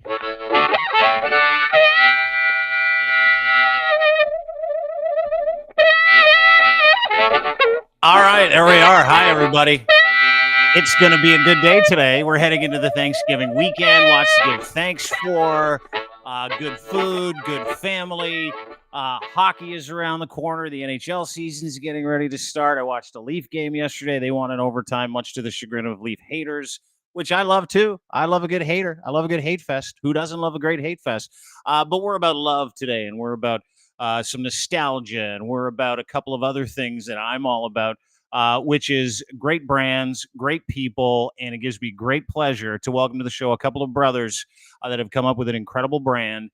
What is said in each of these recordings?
All right, there we are. Hi, everybody. It's going to be a good day today. We're heading into the Thanksgiving weekend. Lots to give thanks for. Good food, good family. Hockey is around the corner. The NHL season is getting ready to start. I watched a Leaf game yesterday. They won in overtime, much to the chagrin of Leaf haters, which I love too. I love a good hater. I love a good hate fest. Who doesn't love a great hate fest? But we're about love today, and we're about some nostalgia, and we're about a couple of other things that I'm all about. Which is great brands, great people, and it gives me great pleasure to welcome to the show a couple of brothers that have come up with an incredible brand,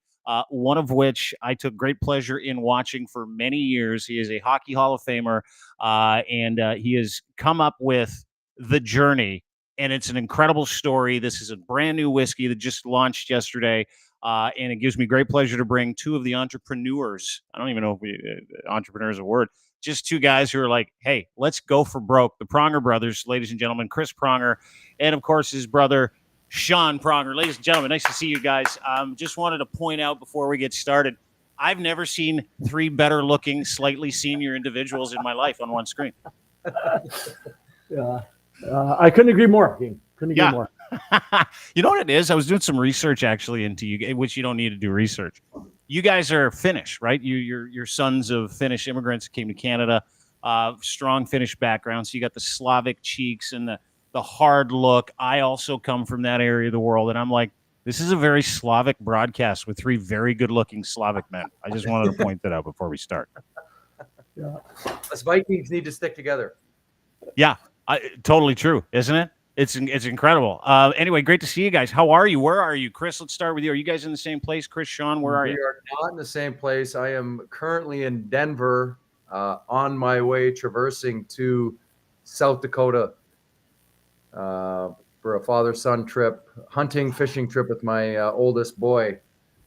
one of which I took great pleasure in watching for many years. He is a Hockey Hall of Famer, and he has come up with the JRNY, and it's an incredible story. This is a brand new whiskey that just launched yesterday. And it gives me great pleasure to bring two of the entrepreneurs. I don't even know if entrepreneur is a word. Just two guys who are like, hey, let's go for broke. The Pronger brothers, ladies and gentlemen, Chris Pronger, and of course his brother, Sean Pronger. Ladies and gentlemen, nice to see you guys. Just wanted to point out before we get started, I've never seen three better looking, slightly senior individuals in my life on one screen. Yeah, I couldn't agree more, Dean. Couldn't agree more. You know what it is? I was doing some research actually into you, which you don't need to do research. You guys are Finnish, right? You're sons of Finnish immigrants who came to Canada, strong Finnish background. So you got the Slavic cheeks and the hard look. I also come from that area of the world, and I'm like, this is a very Slavic broadcast with three very good-looking Slavic men. I just wanted to point that out before we start. Yeah, us Vikings need to stick together. Yeah, totally true, isn't it? It's incredible. Anyway, great to see you guys. How are you? Where are you? Chris, let's start with you. Are you guys in the same place? Chris, Sean, where are you? We are not in the same place. I am currently in Denver, on my way traversing to South Dakota for a father-son trip, hunting, fishing trip with my oldest boy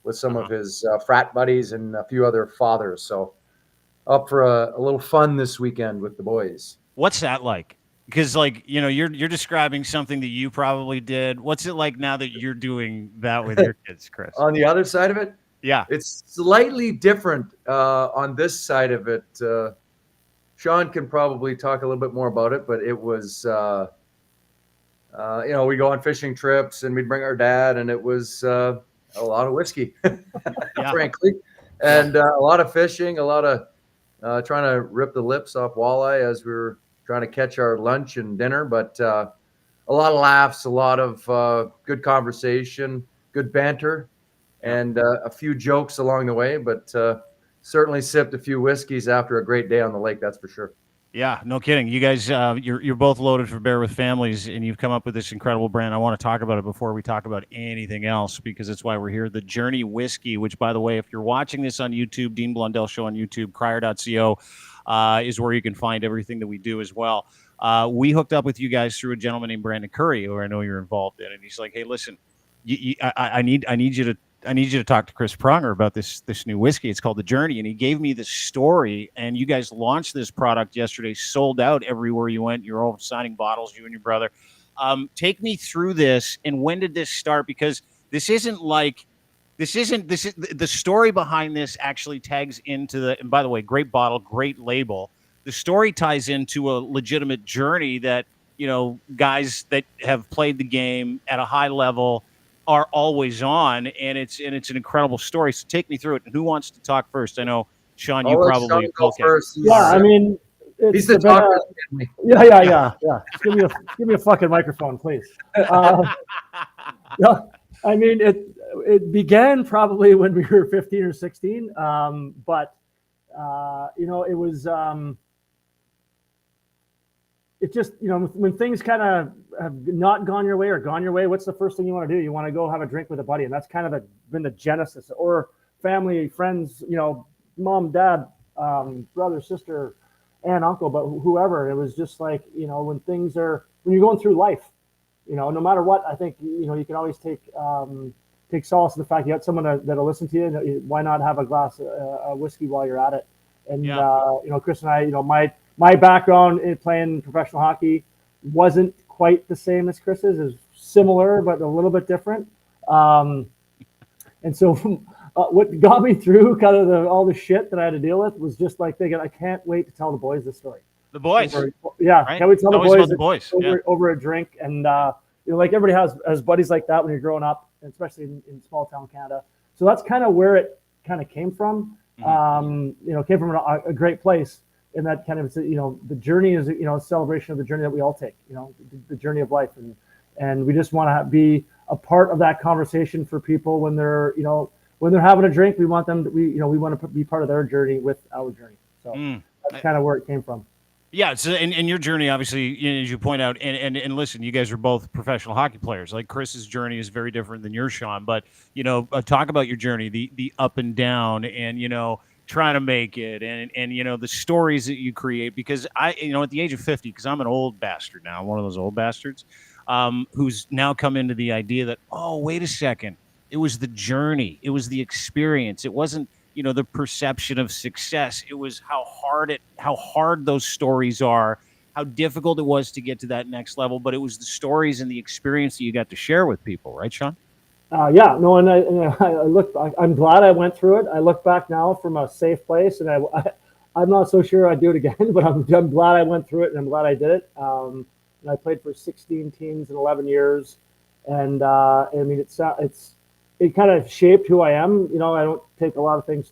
with some of his frat buddies and a few other fathers. So up for a little fun this weekend with the boys. What's that like? Because, like, you know, you're describing something that you probably did. What's it like now that you're doing that with your kids, Chris? On the other side of it? Yeah. It's slightly different on this side of it. Sean can probably talk a little bit more about it, but it was, we go on fishing trips and we'd bring our dad, and it was a lot of whiskey, frankly, and a lot of fishing, a lot of trying to rip the lips off walleye as we were trying to catch our lunch and dinner, but a lot of laughs, a lot of good conversation, good banter, and a few jokes along the way, but certainly sipped a few whiskeys after a great day on the lake, that's for sure. Yeah, no kidding. You guys, you're both loaded for bear with families, and you've come up with this incredible brand. I want to talk about it before we talk about anything else, because it's why we're here. The JRNY Whiskey, which, by the way, if you're watching this on YouTube, Dean Blundell Show on YouTube, crier.co is where you can find everything that we do as well. We hooked up with you guys through a gentleman named Brandon Curry, who I know you're involved in, and he's like, "Hey, listen, I need you to talk to Chris Pronger about this new whiskey. It's called the JRNY." And he gave me the story, and you guys launched this product yesterday, sold out everywhere you went. You're all signing bottles, you and your brother. Take me through this, and when did this start? Because the story behind this actually tags into and by the way, great bottle, great label. The story ties into a legitimate journey that, you know, guys that have played the game at a high level are always on, and it's an incredible story. So take me through it. And who wants to talk first? I know, Sean, you probably go first. Yeah, I mean, he's the talker. Yeah. Just give me a fucking microphone, please. Yeah, I mean, it began probably when we were 15 or 16, but it was. It just, when things kind of have not gone your way or gone your way, what's the first thing you want to do? You want to go have a drink with a buddy. And that's kind of been the genesis, or family, friends, mom, dad, brother, sister, aunt, uncle, but whoever. It was just like, when you're going through life, no matter what, I think, you can always take solace in the fact you got someone that'll listen to you. Why not have a glass of whiskey while you're at it? And, Chris and I, my background in playing professional hockey wasn't quite the same as Chris's. It was similar, but a little bit different. And so what got me through kind of all the shit that I had to deal with was just like thinking, I can't wait to tell the boys this story. The boys. Right? Can't wait to tell the boys, over a drink. And, like everybody has buddies like that when you're growing up, especially in small town Canada. So that's kind of where it kind of came from. Came from a great place. And that kind of, the journey is, a celebration of the journey that we all take, the journey of life. And we just want to be a part of that conversation for people when they're, when they're having a drink. We want them to, we want to be part of their journey with our journey. So that's kind of where it came from. Yeah, so and your journey, obviously, as you point out, and listen, you guys are both professional hockey players. Like Chris's journey is very different than yours, Sean. But talk about your journey, the up and down, and trying to make it, and the stories that you create. Because at the age of 50, because I'm an old bastard now, I'm one of those old bastards, who's now come into the idea that, oh, wait a second, it was the journey, it was the experience, it wasn't the perception of success. It was how hard those stories are, how difficult it was to get to that next level. But it was the stories and the experience that you got to share with people, right, Sean? Yeah, no, and I'm glad I went through it. I look back now from a safe place, and I'm not so sure I'd do it again, but I'm glad I went through it, and I'm glad I did it. And I played for 16 teams in 11 years, and I mean, it kind of shaped who I am. I don't take a lot of things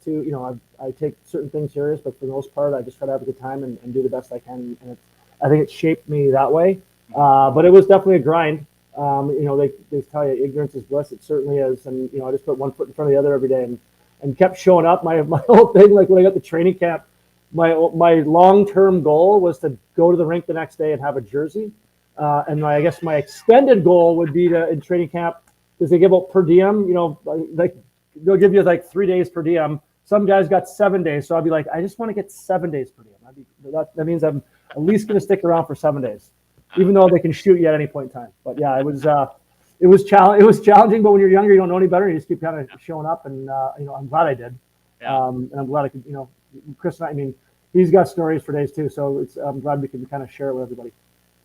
I take certain things serious, but for the most part, I just try to have a good time and do the best I can. And I think it shaped me that way. But it was definitely a grind. They tell you ignorance is bliss. It certainly is. And, I just put one foot in front of the other every day and kept showing up. My whole thing, like when I got to training camp, my long-term goal was to go to the rink the next day and have a jersey. And I guess my extended goal would be in training camp, because they give out per diem, like they'll give you like 3 days per diem. Some guys got 7 days. So I'd be like, I just want to get 7 days per diem. That means I'm at least going to stick around for 7 days, even though they can shoot you at any point in time. But yeah, it was challenging, but when you're younger, you don't know any better. You just keep kind of showing up, and I'm glad I did. Yeah. And I'm glad I could, Chris and I mean, he's got stories for days too. So I'm glad we can kind of share it with everybody.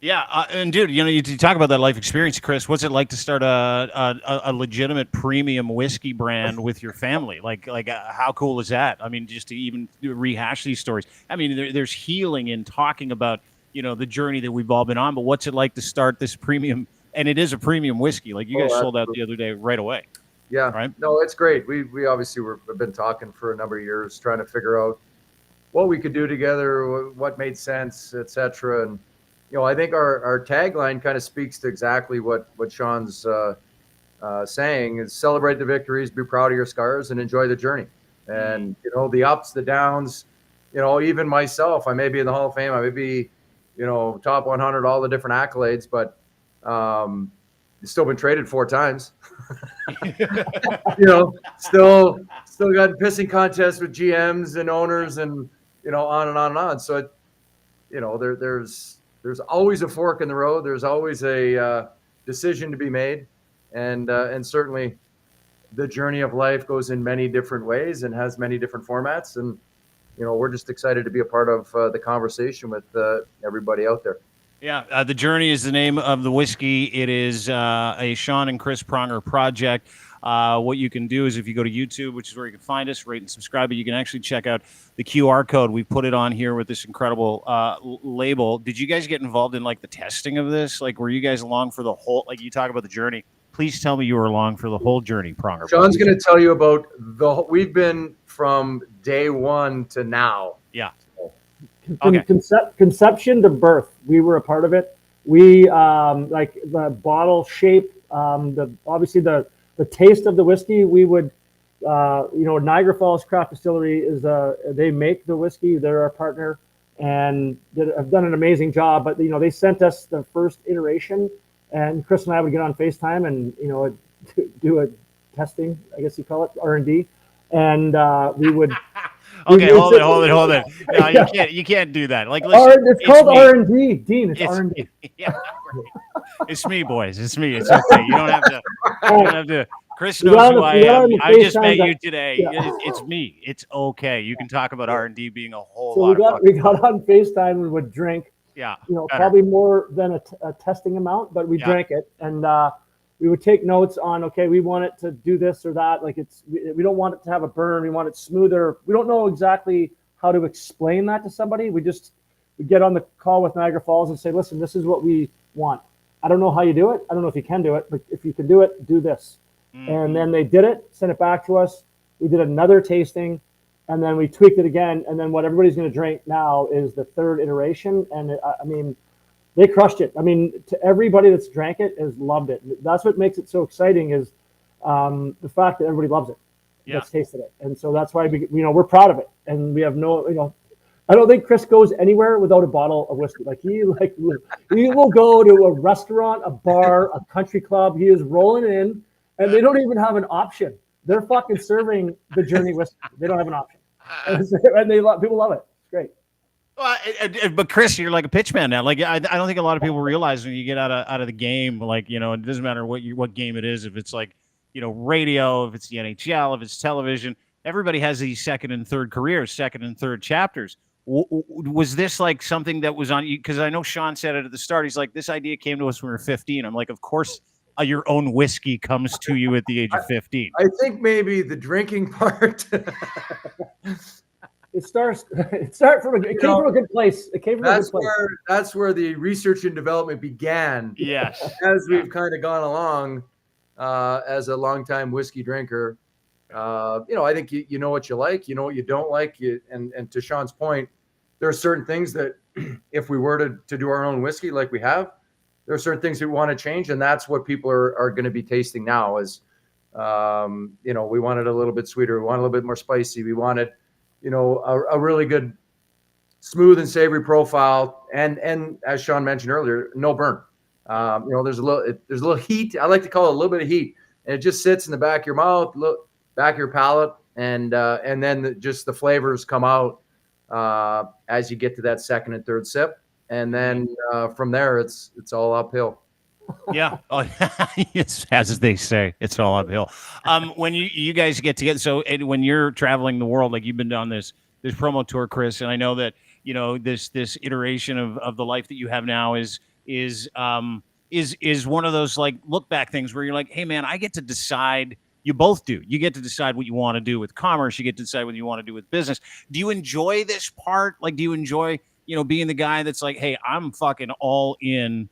Yeah, and dude, you talk about that life experience, Chris. What's it like to start a legitimate premium whiskey brand with your family? Like how cool is that? I mean, just to even rehash these stories. I mean, there's healing in talking about the journey that we've all been on. But what's it like to start this premium? And it is a premium whiskey. Like you guys sold out the other day right away. Yeah, right. No, it's great. We obviously have been talking for a number of years, trying to figure out what we could do together, what made sense, etc. And I think our tagline kind of speaks to exactly what Sean's saying is celebrate the victories, be proud of your scars, and enjoy the journey. And, the ups, the downs, even myself, I may be in the Hall of Fame, I may be, top 100, all the different accolades, but it's still been traded 4 times. Still got pissing contests with GMs and owners and, on and on and on. So, there's always a fork in the road. There's always a decision to be made. And certainly the journey of life goes in many different ways and has many different formats. And, we're just excited to be a part of the conversation with everybody out there. Yeah, The Journey is the name of the whiskey. It is a Sean and Chris Pronger project. What you can do is if you go to YouTube, which is where you can find us, rate and subscribe, but you can actually check out the QR code. We put it on here with this incredible label. Did you guys get involved in like the testing of this? Like, were you guys along for the whole, like you talk about the journey? Please tell me you were along for the whole journey, Pronger. Sean's going to tell you about we've been from day one to now. Yeah. From conception to birth, we were a part of it. We like the bottle shape, obviously the taste of the whiskey. We would, Niagara Falls Craft Distillery they make the whiskey. They're our partner, and have done an amazing job. But they sent us the first iteration, and Chris and I would get on FaceTime and do a testing, I guess you call it R&D, and we would. Okay, hold it. No, you can't do that. Like, listen, it's called R&D, Dean. It's R&D. Yeah, it's me, boys. It's me. It's okay. You don't have to. You don't have to. Chris knows who I am. I just met you today. Yeah. It's me. It's okay. You can talk about R&D being a whole lot. We got on FaceTime and would drink. Yeah. Probably more than a testing amount, but we drank it, and we would take notes on, okay, we want it to do this or that. Like we don't want it to have a burn. We want it smoother. We don't know exactly how to explain that to somebody. We get on the call with Niagara Falls and say, listen, this is what we want. I don't know how you do it. I don't know if you can do it, but if you can do it, do this. Mm-hmm. And then they did it, sent it back to us. We did another tasting, and then we tweaked it again. And then what everybody's going to drink now is the third iteration. And I mean, they crushed it. I mean, to everybody that's drank it has loved it. That's what makes it so exciting is the fact that everybody loves it. Yeah. That's tasted it. And so that's why we're proud of it. And we have no, I don't think Chris goes anywhere without a bottle of whiskey. He will go to a restaurant, a bar, a country club. He is rolling in, and they don't even have an option. They're fucking serving the JRNY Whiskey. They don't have an option, and people love it. It's great. Well, but Chris, you're like a pitchman now. Like I don't think a lot of people realize when you get out of the game, it doesn't matter what game it is. If it's radio, if it's the NHL, if it's television, everybody has these second and third careers, second and third chapters. Was this like something that was on you? Because I know Sean said it at the start. He's like, this idea came to us when we were 15. I'm like, of course, your own whiskey comes to you at the age of 15. I think maybe the drinking part. It came from a good place. It came from a good place. That's where the research and development began. Yes. As we've kind of gone along, as a longtime whiskey drinker, I think you know what you like, you know what you don't like. And to Sean's point, there are certain things that if we were to do our own whiskey like we have, there are certain things we want to change. And that's what people are going to be tasting now is, we wanted a little bit sweeter. We want a little bit more spicy. We wanted, a really good smooth and savory profile. And as Sean mentioned earlier, no burn. There's a little heat. I like to call it a little bit of heat, and it just sits in the back of your mouth, back of your palate, and then just the flavors come out as you get to that second and third sip, and then from there it's all uphill. Yeah, it's, as they say, it's all uphill. When you guys get together, so when you're traveling the world, like you've been on this promo tour, Chris, and I know that this iteration of the life that you have now is one of those like look back things where you're like, hey man, I get to decide. You both do. You get to decide what you want to do with commerce. You get to decide what you want to do with business. Do you enjoy this part? Like, do you enjoy, being the guy that's like, hey, I'm fucking all in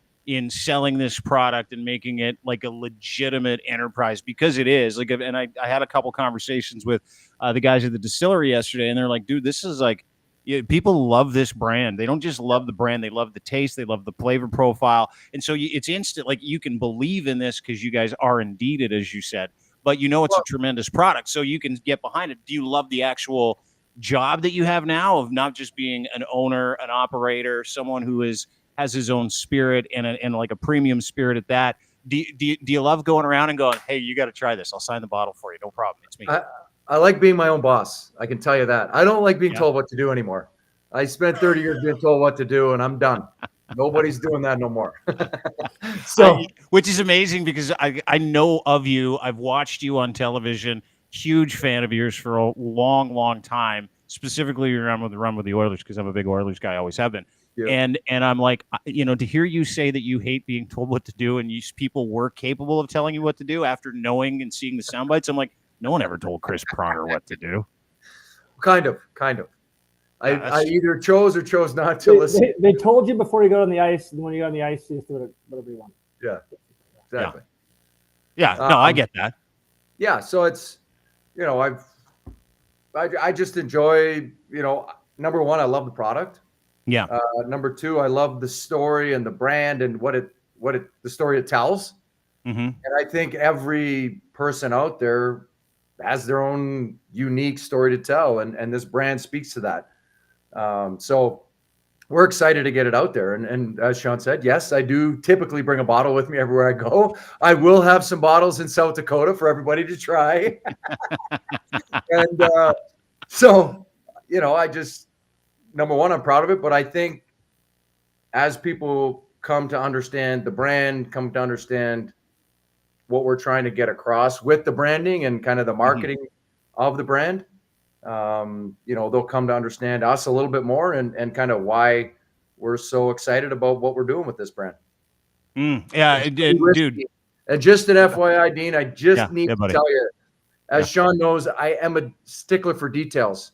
selling this product and making it like a legitimate enterprise, because it is like, and I had a couple conversations with the guys at the distillery yesterday, and they're like, dude, this is like, people love this brand. They don't just love the brand. They love the taste. They love the flavor profile. And so it's instant. Like you can believe in this because you guys are indeed it, as you said, but it's a tremendous product. So you can get behind it. Do you love the actual job that you have now of not just being an owner, an operator, someone who has his own spirit and like a premium spirit at that? Do you love going around and going, hey, you got to try this. I'll sign the bottle for you. No problem. It's me. I like being my own boss. I can tell you that. I don't like being told what to do anymore. I spent 30 years being told what to do, and I'm done. Nobody's doing that no more. Which is amazing because I know of you. I've watched you on television. Huge fan of yours for a long, long time. Specifically, you're on the run with the Oilers because I'm a big Oilers guy. I always have been. Yeah. And I'm like, to hear you say that you hate being told what to do, and people were capable of telling you what to do after knowing and seeing the sound bites. I'm like, no one ever told Chris Pronger what to do. Kind of. I either chose or chose not to listen. They told you before you got on the ice, and when you got on the ice, you just do whatever you want. Yeah, exactly. Yeah, no, I get that. Yeah, so it's, I just enjoy, number one, I love the product. Yeah. Number two, I love the story and the brand and the story it tells. Mm-hmm. And I think every person out there has their own unique story to tell, and this brand speaks to that. So we're excited to get it out there. And as Sean said, yes, I do typically bring a bottle with me everywhere I go. I will have some bottles in South Dakota for everybody to try. And so, I just, number one, I'm proud of it. But I think as people come to understand the brand, come to understand what we're trying to get across with the branding and kind of the marketing of the brand, they'll come to understand us a little bit more and kind of why we're so excited about what we're doing with this brand. Yeah, dude. And just an FYI, Dean, I just need to buddy. tell you, as Sean knows, I am a stickler for details.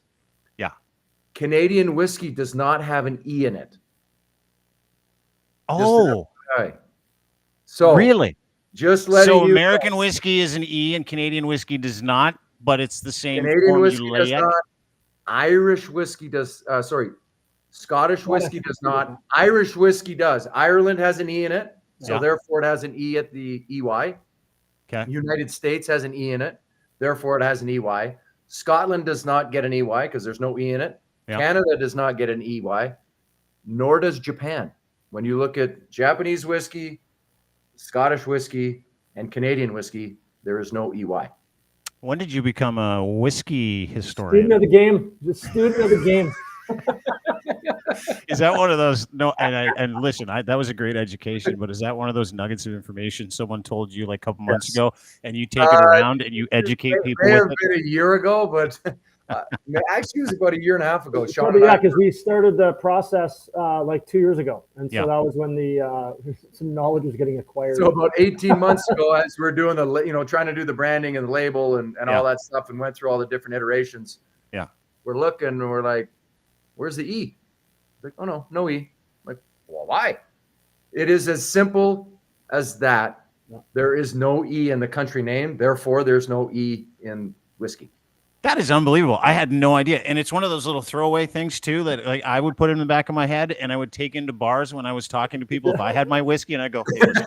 Yeah. Canadian whiskey does not have an E in it. Oh, so really? Just letting you American whiskey is an E and Canadian whiskey does not, but it's the same Canadian whiskey does formulaic. not. Irish whiskey does. Scottish whiskey does not. Irish whiskey does. Ireland has an E in it, so therefore it has an E at the EY. Okay. United States has an E in it, therefore it has an EY. Scotland does not get an EY because there's no E in it. Yep. Canada does not get an EY, nor does Japan. When you look at Japanese whiskey, Scottish whiskey, and Canadian whiskey, there is no EY. When did you become a whiskey historian? Student of the game. The student of the game. Is that one of those? No, and listen, that was a great education, but is that one of those nuggets of information someone told you like a couple months ago, and you take it around and you educate people? May with have been a year ago, but actually it was about a year and a half ago. Sean, because we started the process like 2 years ago, and so that was when the some knowledge was getting acquired. So about 18 months ago, as we were doing trying to do the branding and the label and all that stuff, and went through all the different iterations. Yeah, we're looking and we're like, "Where's the E?" Like, "Oh no E." I'm like, well, why? It is as simple as that. There is no E in the country name, therefore there's no E in whiskey. That is unbelievable. I had no idea. And it's one of those little throwaway things too that like I would put in the back of my head and I would take into bars when I was talking to people. If I had my whiskey and I go, hey, listen,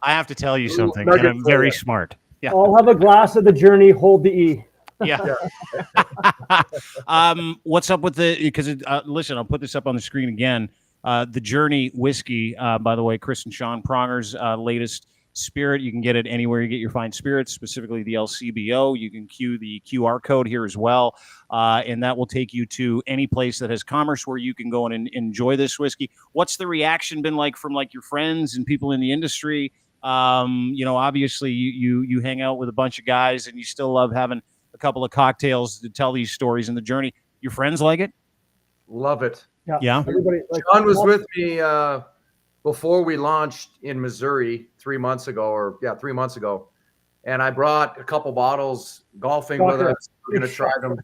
I have to tell you something. And I'm very smart. Yeah. I'll have a glass of the Journey, hold the E. Yeah. What's up with because listen, I'll put this up on the screen again. The JRNY Whiskey, by the way, Chris and Sean Pronger's latest spirit. You can get it anywhere you get your fine spirits, specifically the LCBO. You can cue the QR code here as well, and that will take you to any place that has commerce where you can go and enjoy this whiskey. What's the reaction been like from like your friends and people in the industry? Obviously you hang out with a bunch of guys and you still love having a couple of cocktails to tell these stories in the journey. Your friends like it? Love it. Yeah. Everybody, John was with me before we launched in Missouri 3 months ago. And I brought a couple bottles golfing with us. We're going to try them.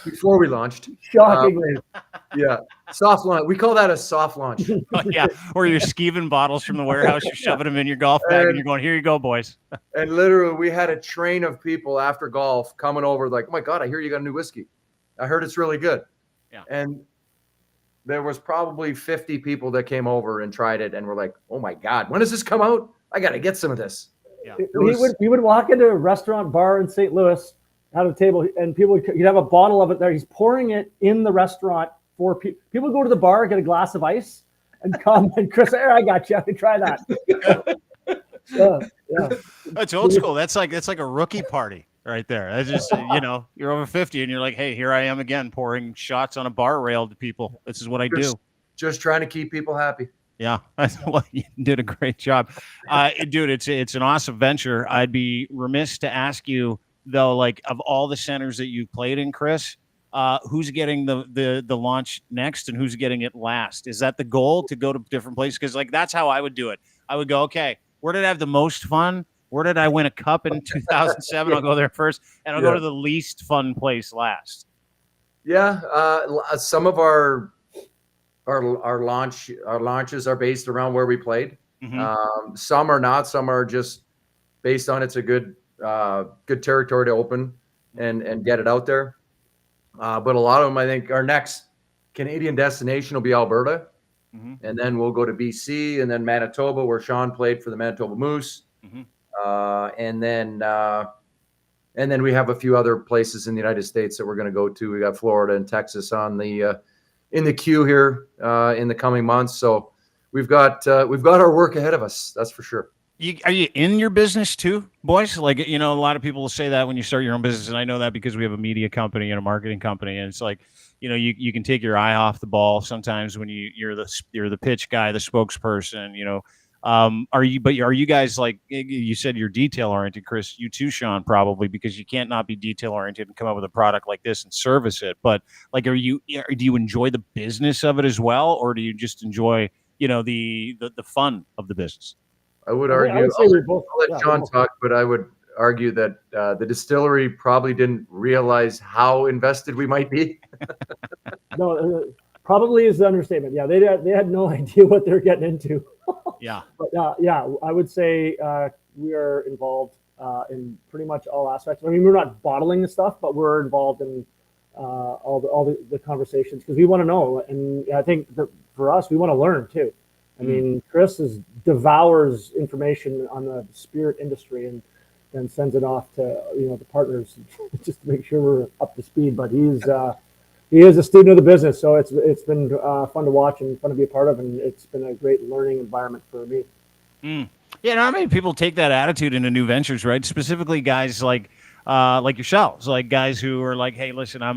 Before we launched. Shockingly. Soft launch. We call that a soft launch. Or you're skeeving bottles from the warehouse, you're shoving them in your golf bag and you're going, here you go, boys. And literally we had a train of people after golf coming over like, oh my God, I hear you got a new whiskey. I heard it's really good. Yeah. And there was probably 50 people that came over and tried it and were like, oh my God, when does this come out? I got to get some of this. Yeah. We would walk into a restaurant bar in St. Louis, have a table, and you'd have a bottle of it there. He's pouring it in the restaurant for people. People go to the bar, get a glass of ice, and come. And Chris, hey, I got you. Try that. Yeah. That's old school. That's like a rookie party right there. That's just you're over 50 and you're like, hey, here I am again pouring shots on a bar rail to people. This is what I do. Just trying to keep people happy. Yeah, well, you did a great job, dude. It's an awesome venture. I'd be remiss to ask you though, like of all the centers that you've played in, Chris, who's getting the launch next and who's getting it last? Is that the goal, to go to different places? Because like that's how I would do it. I would go, okay, where did I have the most fun? Where did I win a cup in 2007? I'll go there first, and I'll go to the least fun place last. Yeah, some of our launches are based around where we played. Mm-hmm. Some are not. Some are just based on it's a good territory to open and get it out there. But a lot of them, I think, our next Canadian destination will be Alberta, and then we'll go to BC and then Manitoba, where Sean played for the Manitoba Moose, and then we have a few other places in the United States that we're going to go to. We got Florida and Texas on the in the queue here in the coming months. So we've got our work ahead of us. That's for sure. Are you in your business too, boys? Like, a lot of people will say that when you start your own business. And I know that because we have a media company and a marketing company. And it's like, you can take your eye off the ball sometimes when you're the pitch guy, the spokesperson, are you guys, like you said, you're detail oriented, Chris, you too, Sean, probably, because you can't not be detail oriented and come up with a product like this and service it. But like, do you enjoy the business of it as well? Or do you just enjoy, the fun of the business. I would argue. I would say we're both. I'll let Sean talk, but I would argue that the distillery probably didn't realize how invested we might be. No, probably is the understatement. Yeah, they had no idea what they're getting into. Yeah. But yeah, I would say we are involved in pretty much all aspects. I mean, we're not bottling the stuff, but we're involved in all the conversations because we want to know. And I think that for us, we want to learn too. I mean, Chris devours information on the spirit industry and then sends it off to the partners just to make sure we're up to speed. But he is a student of the business, so it's been fun to watch and fun to be a part of, and it's been a great learning environment for me. Yeah, not many people take that attitude into new ventures, right? Specifically, guys like yourselves, like guys who are like, "Hey, listen, I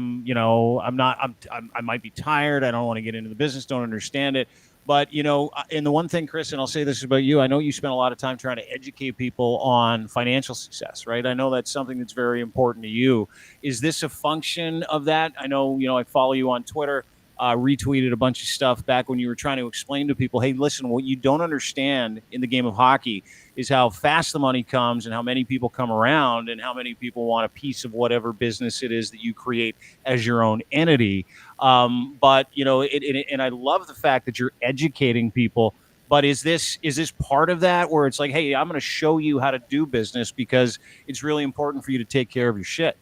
might be tired. I don't want to get into the business. Don't understand it." But, and the one thing, Chris, and I'll say this about you, I know you spent a lot of time trying to educate people on financial success, right? I know that's something that's very important to you. Is this a function of that? I know, I follow you on Twitter, retweeted a bunch of stuff back when you were trying to explain to people, hey, listen, what you don't understand in the game of hockey is how fast the money comes and how many people come around and how many people want a piece of whatever business it is that you create as your own entity. But and I love the fact that you're educating people. But is this part of that where it's like, hey, I'm going to show you how to do business because it's really important for you to take care of your shit?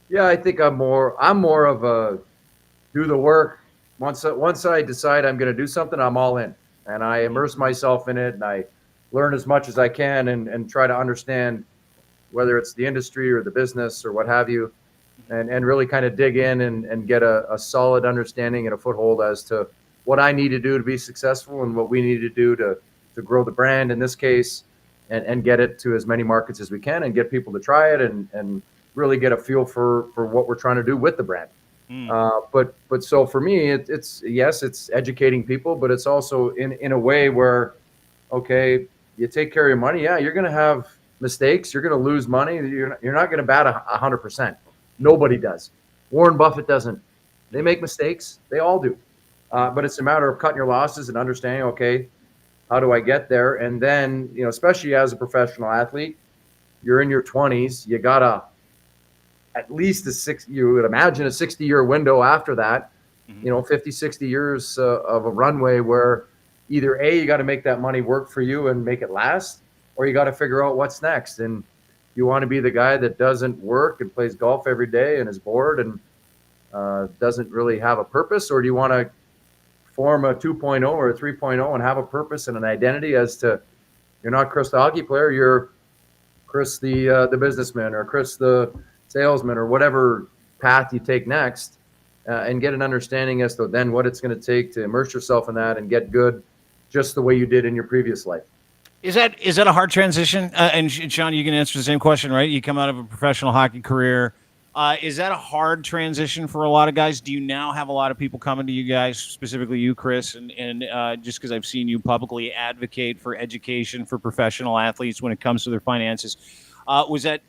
Yeah, I think I'm more of a do the work. Once I decide I'm going to do something, I'm all in, and I immerse myself in it, and I learn as much as I can, and try to understand whether it's the industry or the business or what have you. And really kind of dig in and get a solid understanding and a foothold as to what I need to do to be successful and what we need to do to grow the brand in this case and get it to as many markets as we can and get people to try it and really get a feel for what we're trying to do with the brand. But so for me, it's educating people, but it's also in a way where, okay, you take care of your money. Yeah, you're going to have mistakes. You're going to lose money. You're not going to bat 100%. Nobody does. Warren Buffett doesn't. They make mistakes. They all do. But it's a matter of cutting your losses and understanding, okay, how do I get there? And then, especially as a professional athlete, you're in your 20s. You got at least you would imagine a 60-year window after that, 50, 60 years of a runway where either A, you got to make that money work for you and make it last, or you got to figure out what's next. And you want to be the guy that doesn't work and plays golf every day and is bored and doesn't really have a purpose? Or do you want to form a 2.0 or a 3.0 and have a purpose and an identity as to you're not Chris the hockey player, you're Chris the businessman or Chris the salesman or whatever path you take next, and get an understanding as to then what it's going to take to immerse yourself in that and get good just the way you did in your previous life. Is that a hard transition? And Sean, you can answer the same question, right? You come out of a professional hockey career. Is that a hard transition for a lot of guys? Do you now have a lot of people coming to you guys, specifically you, Chris, and just because I've seen you publicly advocate for education for professional athletes when it comes to their finances? Was that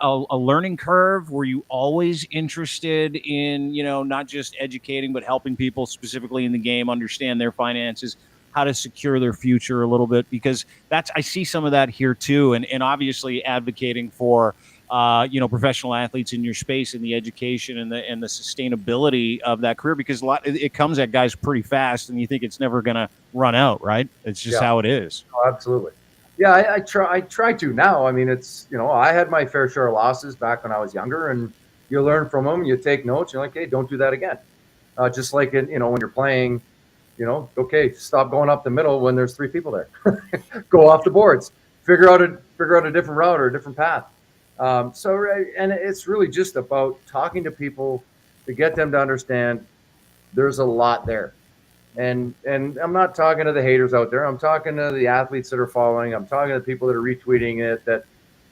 a learning curve? Were you always interested in, not just educating, but helping people specifically in the game understand their finances, how to secure their future a little bit? Because I see some of that here too. And obviously advocating for, professional athletes in your space and the education and the sustainability of that career, because it comes at guys pretty fast and you think it's never going to run out, right? It's just how it is. Oh, absolutely. Yeah. I try to now. I mean, it's, I had my fair share of losses back when I was younger, and you learn from them, you take notes, you're like, hey, don't do that again. Just like, when you're playing, okay, stop going up the middle when there's 3 people there. Go off the boards. Figure out a different route or a different path. And it's really just about talking to people to get them to understand there's a lot there. And I'm not talking to the haters out there. I'm talking to the athletes that are following. I'm talking to the people that are retweeting it that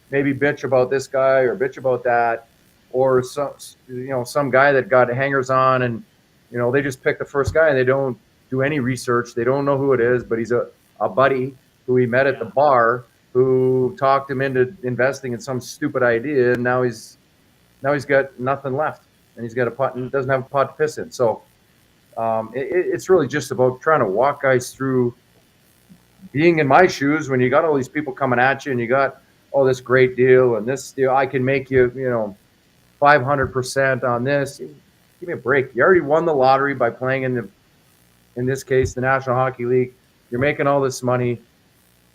maybe bitch about this guy or bitch about that, or some guy that got hangers on and, they just pick the first guy and they don't do any research. They don't know who it is, but he's a buddy who he met at the bar who talked him into investing in some stupid idea. And now he's got nothing left, and he's got a pot and doesn't have a pot to piss in. So It's really just about trying to walk guys through being in my shoes when you got all these people coming at you and you got, oh, this great deal and this deal, I can make you, 500% on this. Give me a break. You already won the lottery by playing in this case, the National Hockey League. You're making all this money.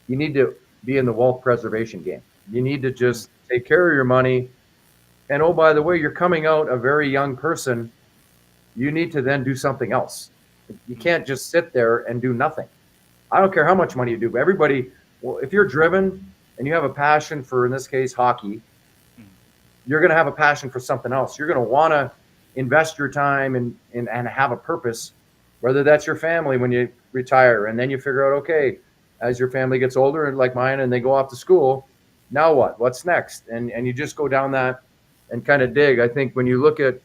You need to be in the wealth preservation game. You need to just take care of your money. And oh, by the way, you're coming out a very young person. You need to then do something else. You can't just sit there and do nothing. I don't care how much money you do, but everybody, well, if you're driven and you have a passion for, in this case, hockey, you're going to have a passion for something else. You're going to want to invest your time and have a purpose, whether that's your family when you retire. And then you figure out, okay, as your family gets older and like mine and they go off to school, now what? What's next? And you just go down that and kind of dig. I think when you look at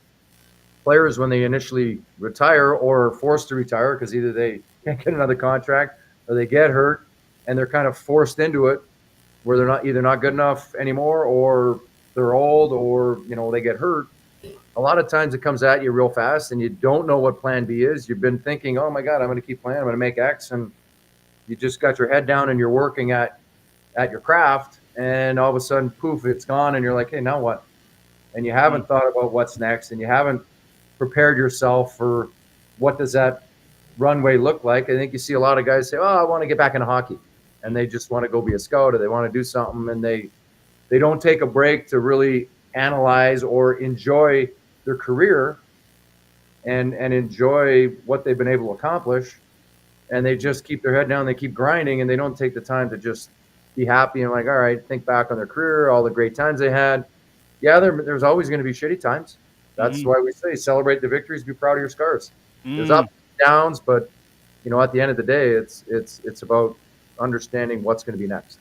players when they initially retire or are forced to retire because either they can't get another contract or they get hurt and they're kind of forced into it where they're not good enough anymore or they're old or, they get hurt. A lot of times it comes at you real fast and you don't know what plan B is. You've been thinking, oh my God, I'm going to keep playing. I'm going to make X. And you just got your head down and you're working at your craft and all of a sudden, poof, it's gone. And you're like, hey, now what? And you haven't thought about what's next and you haven't prepared yourself for what does that runway look like. I think you see a lot of guys say, oh, I want to get back into hockey. And they just want to go be a scout or they want to do something. And they don't take a break to really analyze or enjoy their career and enjoy what they've been able to accomplish. And they just keep their head down, they keep grinding, and they don't take the time to just be happy and like, all right, think back on their career, all the great times they had. Yeah, there's always going to be shitty times. That's why we say celebrate the victories, be proud of your scars. There's ups and downs, but at the end of the day, it's about understanding what's going to be next.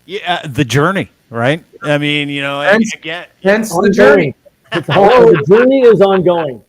Yeah, the journey, right? I mean, hence the journey. The journey is ongoing.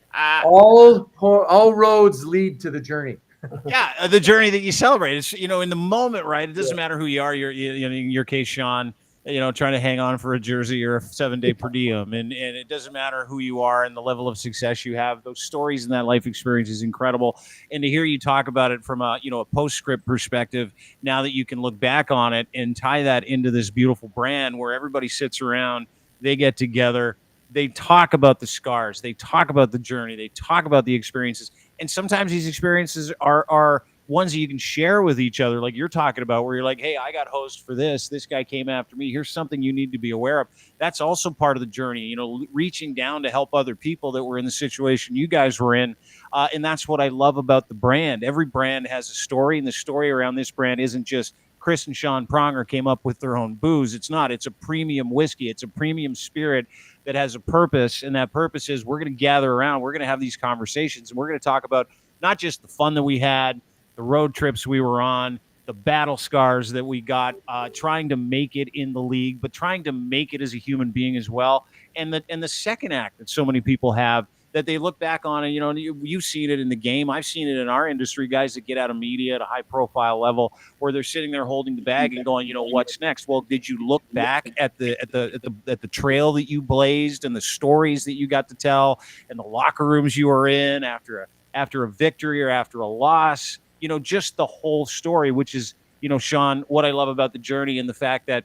All roads lead to the journey. Yeah, the journey that you celebrate. It's in the moment, right? It doesn't matter who you are. You're in your case, Sean, trying to hang on for a jersey or a 7-day per diem, and it doesn't matter who you are and the level of success you have. Those stories and that life experience is incredible. And to hear you talk about it from a postscript perspective, now that you can look back on it and tie that into this beautiful brand where everybody sits around, they get together, they talk about the scars, they talk about the journey, they talk about the experiences. And sometimes these experiences are ones that you can share with each other, like you're talking about, where you're like, hey, I got hosed for this. This guy came after me. Here's something you need to be aware of. That's also part of the journey, reaching down to help other people that were in the situation you guys were in. And that's what I love about the brand. Every brand has a story, and the story around this brand isn't just Chris and Sean Pronger came up with their own booze. It's not. It's a premium whiskey. It's a premium spirit that has a purpose, and that purpose is we're going to gather around. We're going to have these conversations, and we're going to talk about not just the fun that we had, the road trips we were on, the battle scars that we got, trying to make it in the league, but trying to make it as a human being as well. And the second act that so many people have that they look back on, and you've seen it in the game. I've seen it in our industry, guys that get out of media at a high profile level where they're sitting there holding the bag and going, what's next? Well, did you look back at the trail that you blazed and the stories that you got to tell and the locker rooms you were in after a victory or after a loss? Just the whole story, which is, Sean, what I love about the journey and the fact that,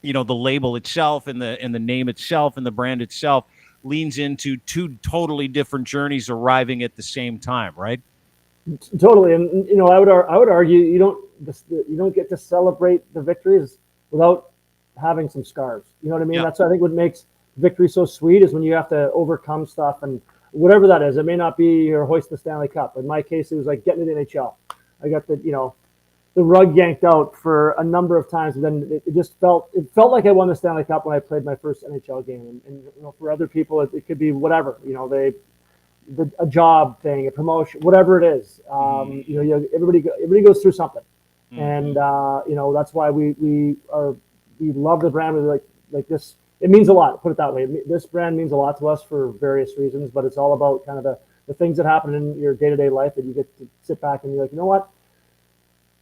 the label itself and the name itself and the brand itself leans into two totally different journeys arriving at the same time, right? Totally. And, I would argue you don't get to celebrate the victories without having some scars. You know what I mean? Yeah. That's, I think, what makes victory so sweet is when you have to overcome stuff and whatever that is. It may not be your hoist the Stanley Cup. In my case, it was like getting to the NHL. I got the rug yanked out for a number of times, and then it felt like I won the Stanley Cup when I played my first NHL game. And for other people, it could be whatever. A job thing, a promotion, whatever it is. Everybody goes through something, and that's why we love the brand. Like this, it means a lot. Put it that way. This brand means a lot to us for various reasons, but it's all about kind of the things that happen in your day-to-day life that you get to sit back and you're like, you know what?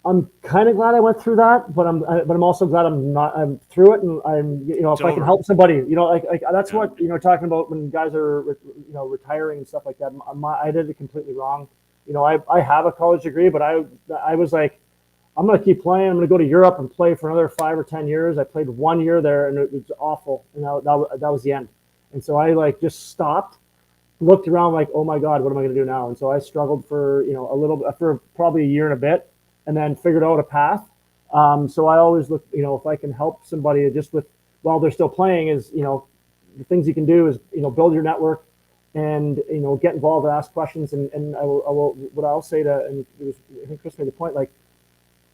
I'm kind of glad I went through that, but I'm also glad I'm through it, and if I can help somebody, like that's what talking about when guys are retiring and stuff like that. I did it completely wrong. I have a college degree, but I was like, I'm going to keep playing. I'm going to go to Europe and play for another 5 or 10 years. I played 1 year there, and it was awful, and that was the end. And so I like just stopped, looked around like, oh my God, what am I going to do now? And so I struggled for a little bit, for probably a year and a bit, and then figured out a path. So I always look, if I can help somebody just with while they're still playing, is the things you can do is build your network, and get involved and ask questions. And I will what I'll say to, and I think Chris made the point, like,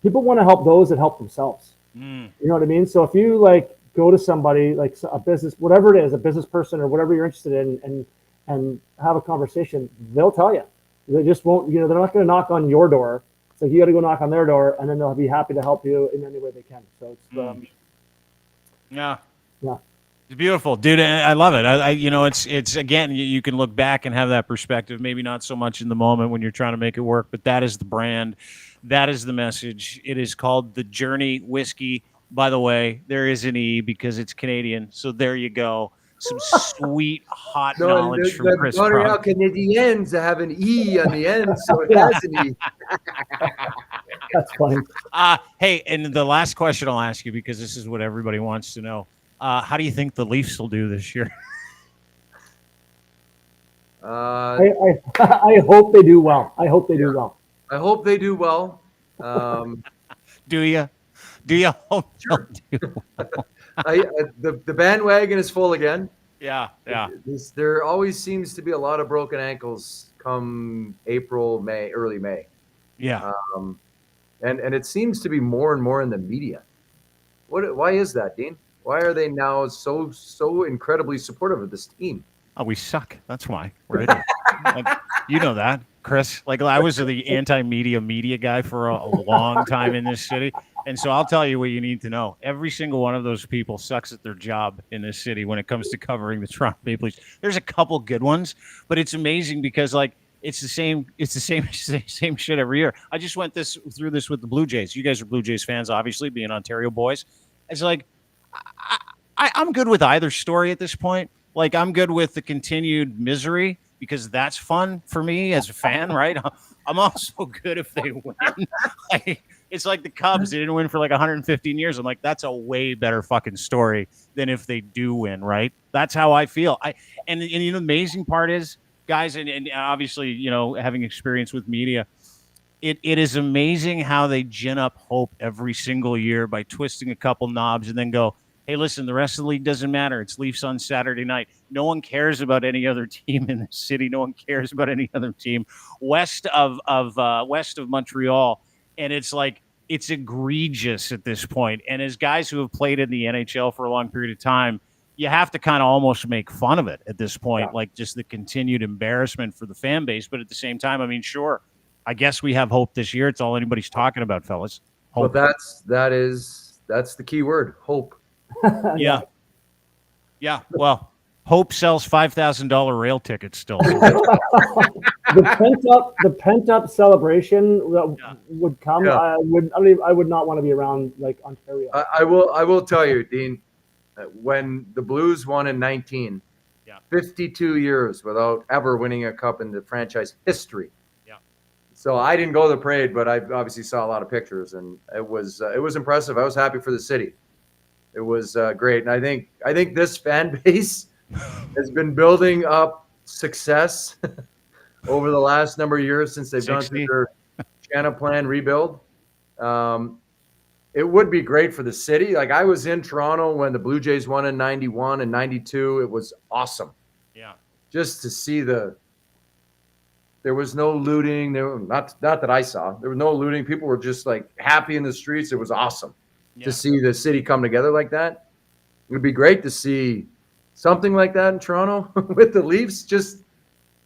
people want to help those that help themselves. You know what I mean? So if you like go to somebody like a business, whatever it is, a business person or whatever you're interested in, and have a conversation, they'll tell you. They just won't, they're not going to knock on your door. So you got to go knock on their door, and then they'll be happy to help you in any way they can. So it's yeah. Yeah. It's beautiful, dude. I love it. It's again, you can look back and have that perspective. Maybe not so much in the moment when you're trying to make it work, but that is the brand. That is the message. It is called the JRNY Whiskey. By the way, there is an E because it's Canadian. So there you go. Some sweet, hot knowledge from Chris Pronger. Montreal Canadiens have an E on the end, so it has an E. That's funny. Hey, and the last question I'll ask you, because this is what everybody wants to know. How do you think the Leafs will do this year? I hope they do well. I hope they do well. I hope they do well. Do you? Do you hope sure. Do well? The bandwagon is full again. Yeah. There always seems to be a lot of broken ankles come April, May, early May. Yeah. And it seems to be more and more in the media. Why is that, Dean? Why are they now so incredibly supportive of this team? Oh, we suck. That's why. We're idiots. You know that, Chris. Like, I was the anti-media guy for a long time in this city. And so I'll tell you what you need to know. Every single one of those people sucks at their job in this city when it comes to covering the Toronto Maple Leafs. There's a couple good ones, but it's amazing because, like, it's the same shit every year. I just went through this with the Blue Jays. You guys are Blue Jays fans, obviously, being Ontario boys. It's like, I'm good with either story at this point. Like, I'm good with the continued misery because that's fun for me as a fan, right? I'm also good if they win. Like, it's like the Cubs. They didn't win for like 115 years. I'm like, that's a way better fucking story than if they do win, right? That's how I feel. And the amazing part is, guys, and obviously, having experience with media, it is amazing how they gin up hope every single year by twisting a couple knobs and then go, hey, listen, the rest of the league doesn't matter. It's Leafs on Saturday night. No one cares about any other team in the city. No one cares about any other team west of Montreal. And it's like, it's egregious at this point. And as guys who have played in the NHL for a long period of time, you have to kind of almost make fun of it at this point, like just the continued embarrassment for the fan base. But at the same time, I mean, sure, I guess we have hope this year. It's all anybody's talking about, fellas. Hope. Well, that's the key word, hope. Yeah. Well, hope sells $5,000 rail tickets still. the pent up celebration that would come. Yeah. I would not want to be around like Ontario. I will tell you, Dean, when the Blues won in 19, 52 years without ever winning a cup in the franchise history. Yeah. So I didn't go to the parade, but I obviously saw a lot of pictures, and it was impressive. I was happy for the city. It was great, and I think this fan base has been building up success over the last number of years since they've gone through their Champlain rebuild. It would be great for the city. Like, I was in Toronto when the Blue Jays won in 91 and 92. It was awesome. Yeah. Just to see there was no looting. Not that I saw. There was no looting. People were just like happy in the streets. It was awesome to see the city come together like that. It would be great to see something like that in Toronto with the Leafs, just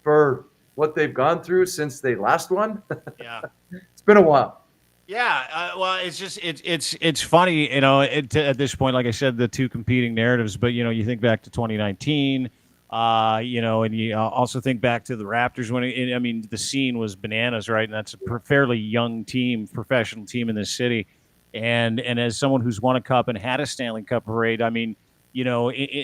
for what they've gone through since they last won. Yeah. It's been a while. Yeah, well, it's just it's funny, at this point, like I said, the two competing narratives. But you think back to 2019, And you also think back to the Raptors when the scene was bananas, right? And that's a fairly young team, professional team in this city. And as someone who's won a cup and had a Stanley Cup parade,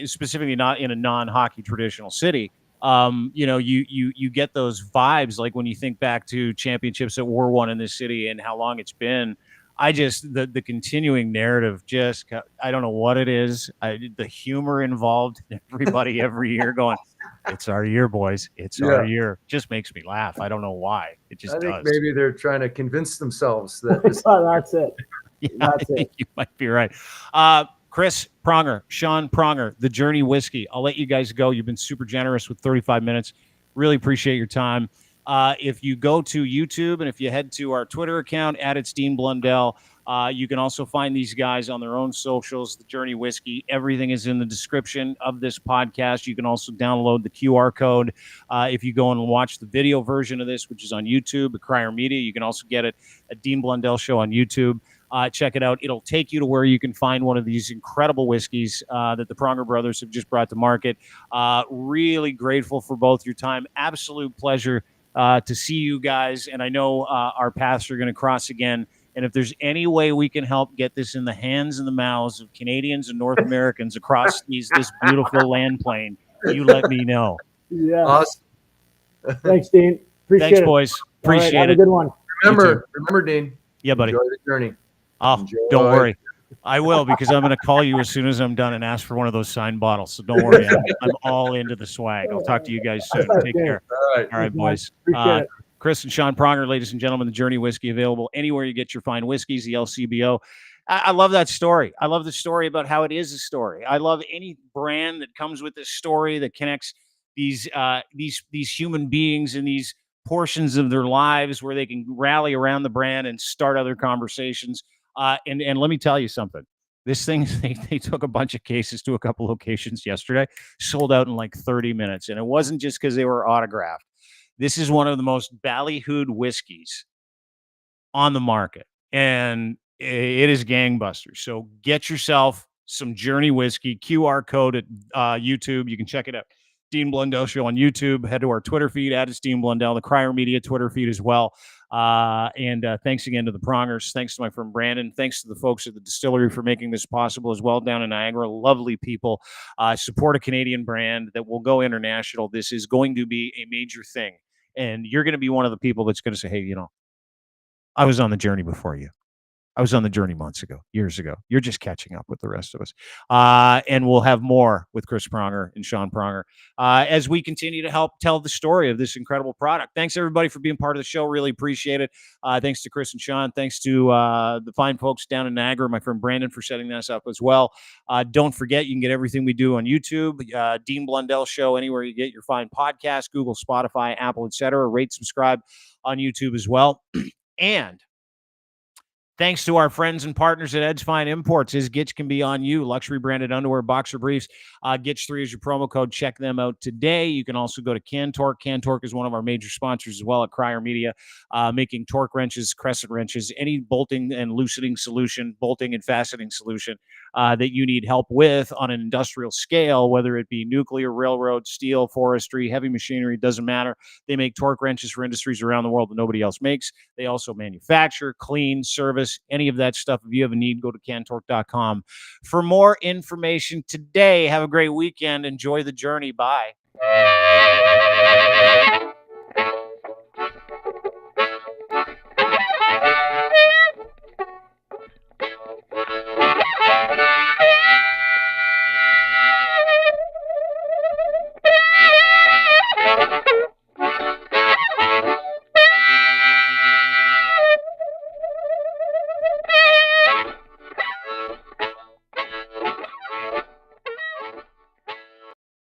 specifically not in a non-hockey traditional city, you get those vibes like when you think back to championships that were won in this city and how long it's been. The continuing narrative, I don't know what it is. The humor involved, everybody every year going, it's our year, boys. It's our year. Just makes me laugh. I don't know why. It just does. Maybe they're trying to convince themselves that that's it. Yeah, I think you might be right. Chris Pronger, Sean Pronger, the JRNY Whiskey. I'll let you guys go. You've been super generous with 35 minutes. Really appreciate your time. If you go to YouTube and if you head to our Twitter account, @it's Dean Blundell, you can also find these guys on their own socials, the JRNY Whiskey. Everything is in the description of this podcast. You can also download the QR code if you go and watch the video version of this, which is on YouTube at Crier Media. You can also get it at Dean Blundell Show on YouTube. Check it out. It'll take you to where you can find one of these incredible whiskeys that the Pronger brothers have just brought to market. Really grateful for both your time. Absolute pleasure to see you guys. And I know our paths are going to cross again. And if there's any way we can help get this in the hands and the mouths of Canadians and North Americans across this beautiful land plane, you let me know. Yeah. Awesome. Thanks, Dean. Appreciate Thanks, it. boys. Appreciate Have it. a good one. Remember, Dean. Yeah, buddy. Enjoy the journey. Oh, don't worry. I will, because I'm going to call you as soon as I'm done and ask for one of those signed bottles. So don't worry. I'm all into the swag. I'll talk to you guys soon. Take care. All right, boys. Appreciate it. Chris and Sean Pronger, ladies and gentlemen, the JRNY Whiskey, available anywhere you get your fine whiskeys, the LCBO. I love that story. I love the story about how it is a story. I love any brand that comes with this story that connects these human beings in these portions of their lives where they can rally around the brand and start other conversations. And let me tell you something. This thing, they took a bunch of cases to a couple locations yesterday, sold out in like 30 minutes. And it wasn't just because they were autographed. This is one of the most ballyhooed whiskeys on the market, and it is gangbusters. So get yourself some JRNY Whiskey. QR code at YouTube. You can check it out. Dean Blundell Show on YouTube. Head to our Twitter feed, @it's Dean Blundell, the Crier Media Twitter feed as well. And thanks again to the Prongers. Thanks to my friend Brandon. Thanks to the folks at the distillery for making this possible as well down in Niagara. Lovely people. Support a Canadian brand that will go international. This is going to be a major thing. And you're going to be one of the people that's going to say, hey, I was on the journey before you. I was on the journey months ago, years ago. You're just catching up with the rest of us. And we'll have more with Chris Pronger and Sean Pronger as we continue to help tell the story of this incredible product. Thanks, everybody, for being part of the show. Really appreciate it. Thanks to Chris and Sean. Thanks to the fine folks down in Niagara, my friend Brandon, for setting this up as well. Don't forget, you can get everything we do on YouTube, Dean Blundell Show, anywhere you get your fine podcasts, Google, Spotify, Apple, etc. Rate, subscribe on YouTube as well. And thanks to our friends and partners at Ed's Fine Imports. His Gitch can be on you. Luxury branded underwear, boxer briefs. Gitch3 is your promo code. Check them out today. You can also go to Cantork. Cantork is one of our major sponsors as well at Crier Media, making torque wrenches, crescent wrenches, any bolting and loosening solution, bolting and fastening solution that you need help with on an industrial scale, whether it be nuclear, railroad, steel, forestry, heavy machinery, doesn't matter. They make torque wrenches for industries around the world that nobody else makes. They also manufacture, clean, service, any of that stuff. If you have a need, go to cantork.com for more information today. Have a great weekend. Enjoy the journey. Bye.